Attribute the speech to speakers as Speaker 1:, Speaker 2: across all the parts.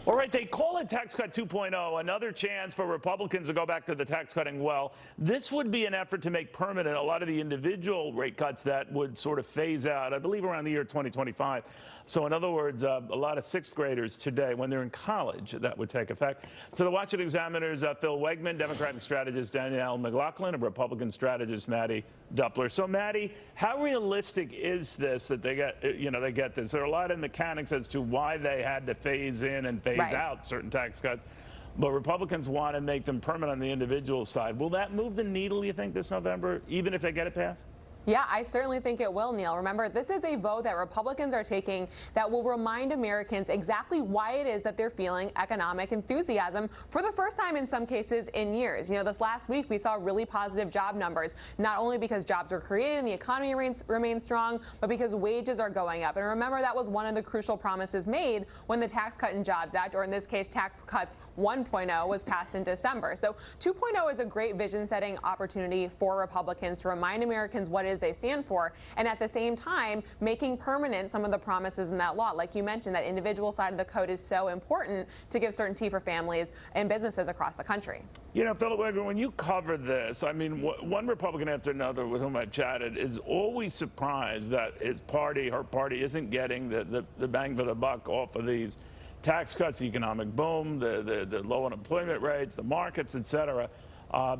Speaker 1: All right, they call it Tax Cut 2.0, another chance for Republicans to go back to the tax cutting well. This would be an effort to make permanent a lot of the individual rate cuts that would sort of phase out, I believe, around the year 2025. So in other words, a lot of sixth graders today, when they're in college, that would take effect. So the Washington Examiner's Phil Wegman, Democratic strategist Danielle McLaughlin, and Republican strategist Mattie Duppler. So Mattie, how realistic is this that they get this? There are a lot of mechanics as to why they had to phase in and phase out certain tax cuts, but Republicans want to make them permanent on the individual side. Will that move the needle, you think, this November, even if they get it passed?
Speaker 2: Yeah, I certainly think it will, Neil. Remember, this is a vote that Republicans are taking that will remind Americans exactly why it is that they're feeling economic enthusiasm for the first time in some cases in years. You know, this last week we saw really positive job numbers, not only because jobs are created and the economy remains strong, but because wages are going up. And remember, that was one of the crucial promises made when the Tax Cut and Jobs Act, or in this case, Tax Cuts 1.0, was passed in December. So 2.0 is a great vision-setting opportunity for Republicans to remind Americans what they stand for, and at the same time making permanent some of the promises in that law. Like you mentioned, that individual side of the code is so important to give certainty for families and businesses across the country.
Speaker 1: You know, Philip Wegman, when you cover this, I mean, one Republican after another with whom I've chatted is always surprised that her party isn't getting the bang for the buck off of these tax cuts, the economic boom, the low unemployment rates, the markets, et cetera.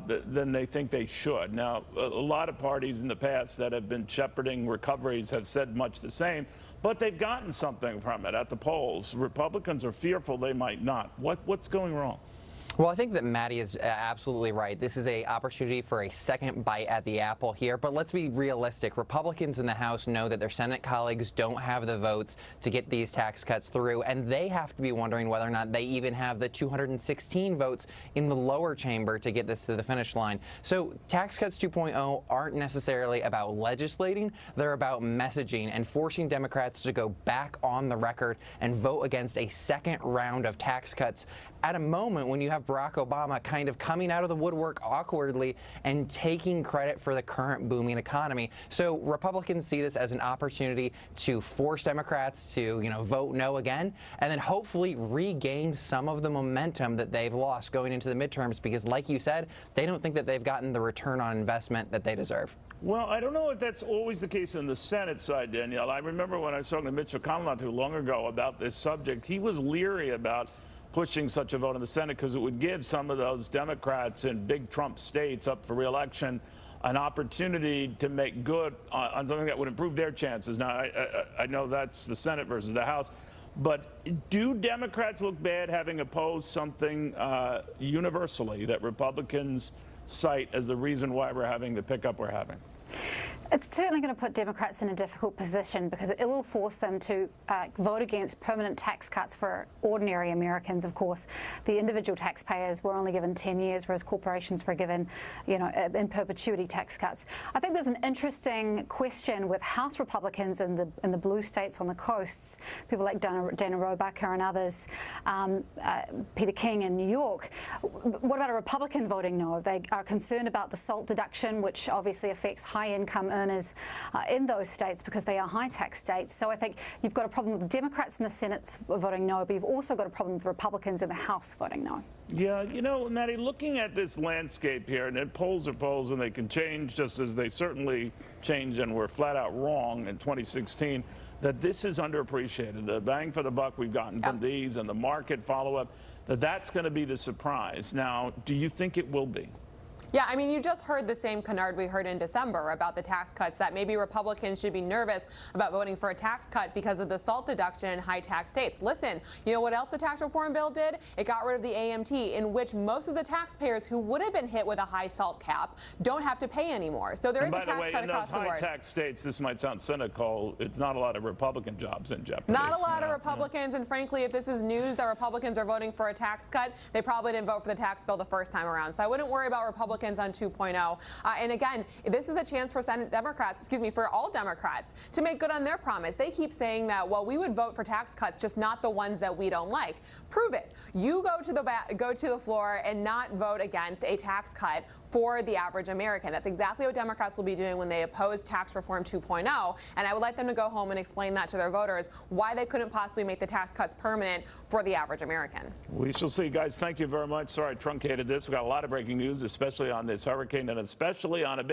Speaker 1: Than they think they should. Now, a lot of parties in the past that have been shepherding recoveries have said much the same, but they've gotten something from it at the polls. Republicans are fearful they might not. What's going wrong?
Speaker 3: Well, I think that Mattie is absolutely right. This is an opportunity for a second bite at the apple here. But let's be realistic. Republicans in the House know that their Senate colleagues don't have the votes to get these tax cuts through, and they have to be wondering whether or not they even have the 216 votes in the lower chamber to get this to the finish line. So Tax Cuts 2.0 aren't necessarily about legislating. They're about messaging and forcing Democrats to go back on the record and vote against a second round of tax cuts at a moment when you have Barack Obama kind of coming out of the woodwork awkwardly and taking credit for the current booming economy. So Republicans see this as an opportunity to force Democrats to, vote no again, and then hopefully regain some of the momentum that they've lost going into the midterms, because like you said, they don't think that they've gotten the return on investment that they deserve.
Speaker 1: Well, I don't know if that's always the case on the Senate side, Danielle. I remember when I was talking to Mitch McConnell not too long ago about this subject, he was leery about pushing such a vote in the Senate because it would give some of those Democrats in big Trump states up for re-election an opportunity to make good on something that would improve their chances. Now, I know that's the Senate versus the House, but do Democrats look bad having opposed something universally that Republicans cite as the reason why we're having the pickup we're having?
Speaker 4: It's certainly going to put Democrats in a difficult position because it will force them to vote against permanent tax cuts for ordinary Americans, of course. The individual taxpayers were only given 10 years, whereas corporations were given, in perpetuity tax cuts. I think there's an interesting question with House Republicans in the blue states on the coasts, people like Dana Rohrabacher and others, Peter King in New York. What about a Republican voting no? They are concerned about the SALT deduction, which obviously affects high-income earners in those states because they are high-tax states. So I think you've got a problem with the Democrats in the Senate voting no, but you've also got a problem with the Republicans in the House voting no.
Speaker 1: Yeah, Mattie, looking at this landscape here, and polls are polls and they can change just as they certainly changed and were flat out wrong in 2016, that this is underappreciated. The bang for the buck we've gotten from these and the market follow-up, that's going to be the surprise. Now, do you think it will be?
Speaker 2: Yeah, I mean, you just heard the same canard we heard in December about the tax cuts, that maybe Republicans should be nervous about voting for a tax cut because of the SALT deduction in high-tax states. Listen, you know what else the tax reform bill did? It got rid of the AMT, in which most of the taxpayers who would have been hit with a high SALT cap don't have to pay anymore. So there is a tax cut across the board. By the way, in those
Speaker 1: high-tax states, this might sound cynical, it's not a lot of Republican jobs in jeopardy.
Speaker 2: Not a lot of Republicans, and frankly, if this is news that Republicans are voting for a tax cut, they probably didn't vote for the tax bill the first time around. So I wouldn't worry about Republicans Republicans on 2.0. And again, this is a chance for Senate Democrats, for all Democrats to make good on their promise. They keep saying that, well, we would vote for tax cuts, just not the ones that we don't like. Prove it. You go to the floor and not vote against a tax cut for the average American. That's exactly what Democrats will be doing when they oppose tax reform 2.0. And I would like them to go home and explain that to their voters, why they couldn't possibly make the tax cuts permanent for the average American.
Speaker 1: We shall see, guys. Thank you very much. Sorry I truncated this. We got a lot of breaking news, especially on this hurricane and especially on a big